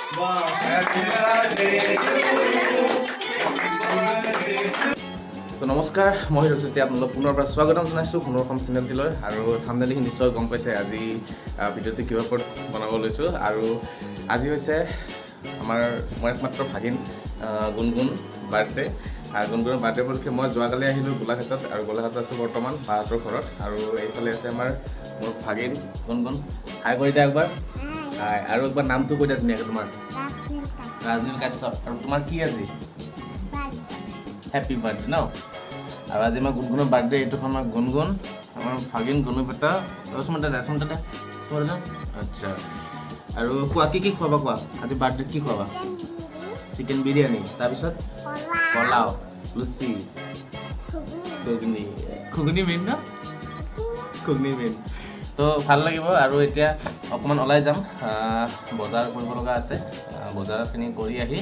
তো নমস্কাৰ, মই ৰূপজ্যোতি আপোনালোক পুনৰ স্বাগতম জনাইছোঁ পুনৰ অসম চেনেলটিলৈ। আৰু থাম্বনেল দেখি নিশ্চয় গম পাইছে আজি ভিডিঅ'টো কিহৰ ওপৰত বনাব লৈছোঁ। আৰু আজি হৈছে আমাৰ মই একমাত্ৰ ভাগিন গুণগুণ বাৰ্থডে। গুণগুণৰ বাৰ্থডে উপলক্ষে মই যোৱাকালি আহিলোঁ গোলাঘাটত, আৰু গোলাঘাটত আছোঁ বৰ্তমান বাহঁতৰ ঘৰত। আৰু এইফালে আছে মোৰ ভাগিন গুণগুণ। হাই কৰি দিয়া একবাৰ। হাই। আৰু একবাৰ নামটো কৈ দিয়া ধুনীয়াকৈ তোমাৰ। ৰাজনীল কাশ্যপ। আৰু তোমাৰ কি আজি? হেপী বাৰ্থডে ন। আৰু আজি আমাৰ গুণগুণৰ বাৰ্থডে। এইটো আমাৰ গুণগুণ, আমাৰ ভাগিন গুণু বেটা। ৰচোন দাদা আচ্ছা। আৰু কোৱা কি কি খুৱাবা কোৱা? আজি বাৰ্থডে কি খুৱাবা? চিকেন বিৰিয়ানী, তাৰপিছত পোলাও, লুচি, ঘুগুনি মেইন ন? ঘুগুনি মেইন। তো ভাল লাগিব। আৰু এতিয়া অকণমান ওলাই যাম, বজাৰ কৰিব লগা আছে। বজাৰখিনি কৰি আহি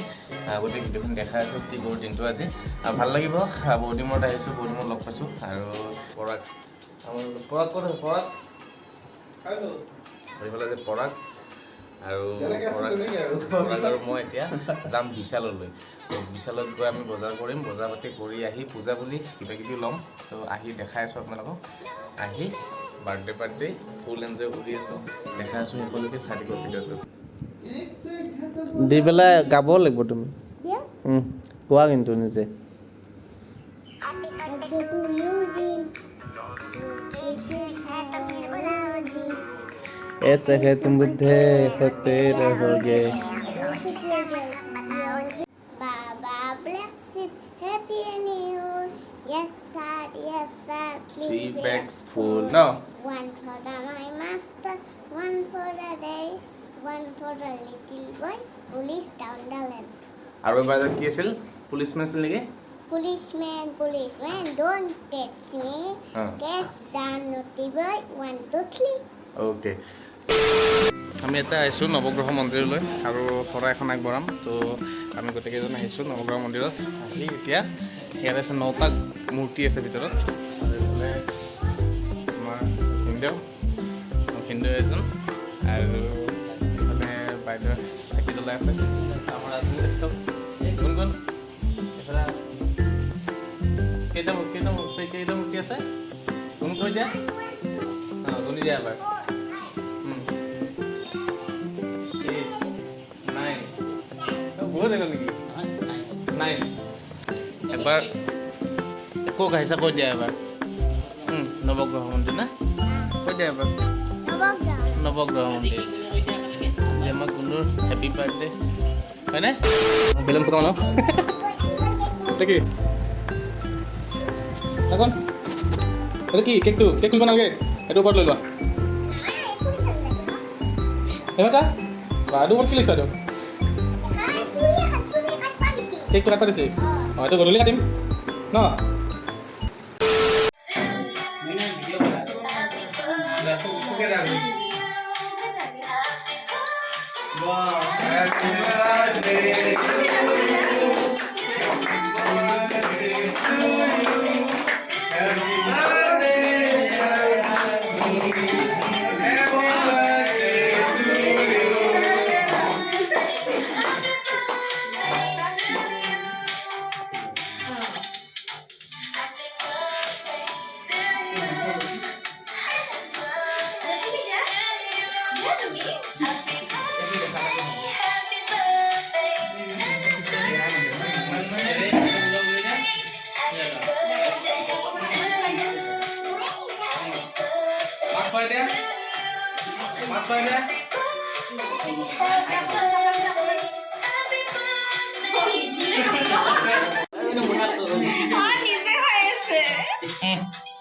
গোটেই ভিডিঅ'খিনি দেখাই আছোঁ কি কৰোঁ দিনটো আজি। ভাল লাগিব। বহুত দিন মূৰত আহিছোঁ, বহুত দিন মূৰত লগ পাইছোঁ। আৰু পৰাগ ক'ত আছে? পৰাগ এইফালে যে পৰাগ আৰু মই এতিয়া যাম বিশাললৈ। তো বিশালত গৈ আমি বজাৰ কৰিম, বজাৰ পাতি কৰি আহি পূজা বুলি কিবা কিবি ল'ম। তো আহি দেখাই আছোঁ আপোনালোকক। আহি বাৰ্থডে ফুল এনজয় কৰি আছোঁ, দেখাই আছোঁ সকলোকে। চাই দিব ভিডিঅ'টো দি পেলাই গাব লাগিব তুমি। কোৱা কিন্তু নিজে। ऐसे है तुम बुद्धे होते रहोगे। Baba bless it, happy new. Yes sir, 3 bags full. No. One for my master, one for the day, one for the little boy who lives down the lane. আৰু এবাৰ কি আছিল? পুলিচমেন আছিল নেকি? Policeman, don't catch me. Catch the naughty boy, 1, 2, 3. Okay. আমি এটা আহিছোঁ নৱগ্ৰহ মন্দিৰলৈ, আৰু শৰাই এখন আগবঢ়াম। তো আমি গোটেইকেইজন আহিছোঁ নৱগ্ৰহ মন্দিৰত। আহি এতিয়া ইয়াত আছে 9টা মূৰ্তি আছে ভিতৰত। আৰু এইফালে আমাৰ হিন্দু এজন, আৰু এইফালে বাইদেউ চাকি জ্বলাই আছে। আমাৰ ৰাজনীল কাশ্যপ, গুণগুণ। এইফালে কেইটা মূৰ্তি আছে? গুণ কৈ দিয়া। গুণি দিয়া এবাৰ। 9 নেকি? 9 এবাৰ ক'ক আহিছা কৈ দিয়া এবাৰ। নৱগ্ৰহ মন্দিৰ না কৈ দিয়া এবাৰ। নৱগ্ৰহ মন্দিৰ। আজি আমাৰ গুণুৰ হেপী বাৰ্থডে হয়নে? বেলুন ফুটাও ন? এটা কি এখন? এইটো কি? কেক খুলিব নালাগে, এইটো ওপৰত লৈ লোৱা। দেখা চা বা এইটো ওপৰত কি লৈছা? এইটো কেকটো কাটবা দিছে? অঁ, এইটো গধূলি কাটিম ন?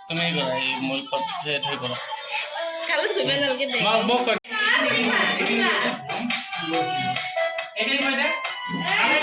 তুমি মই থৈ কৰা কালত গৈ নালকে দে মোক কৈ এনে কৈ দে আৰে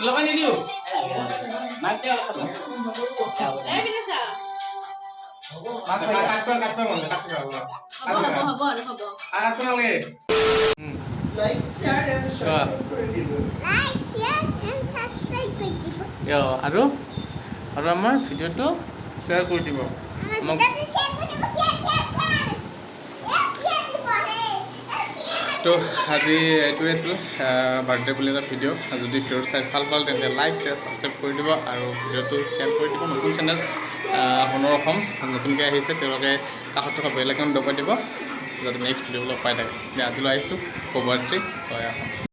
লগাই নিদিওঁ Like, share, and subscribe কৰি দিব। আৰু আমাৰ ভিডিঅ'টো শ্বেয়াৰ কৰি দিব আমাৰ ভিডিঅ'টো share কৰি দিব, share দিব হে। তো আজি এইটোৱে আছিল বাৰ্থডে বুলি এটা ভিডিঅ' যদি ভিডিঅ'টো চাই ভাল পালে তেন্তে লাইক শ্বেয়াৰ ছাবস্ক্ৰাইব কৰি দিব আৰু ভিডিঅ'টো শ্বেয়াৰ কৰি দিব নতুন চেনেল সোণৰ অসম নতুনকৈ আহিছে তেওঁলোকে কাষত থকা বেল আইকন দবাই দিব যাতে নেক্সট ভিডিঅ'বিলাক পাই থাকে আজিলৈ আহিছোঁ শুভৰাত্ৰি জয় অসম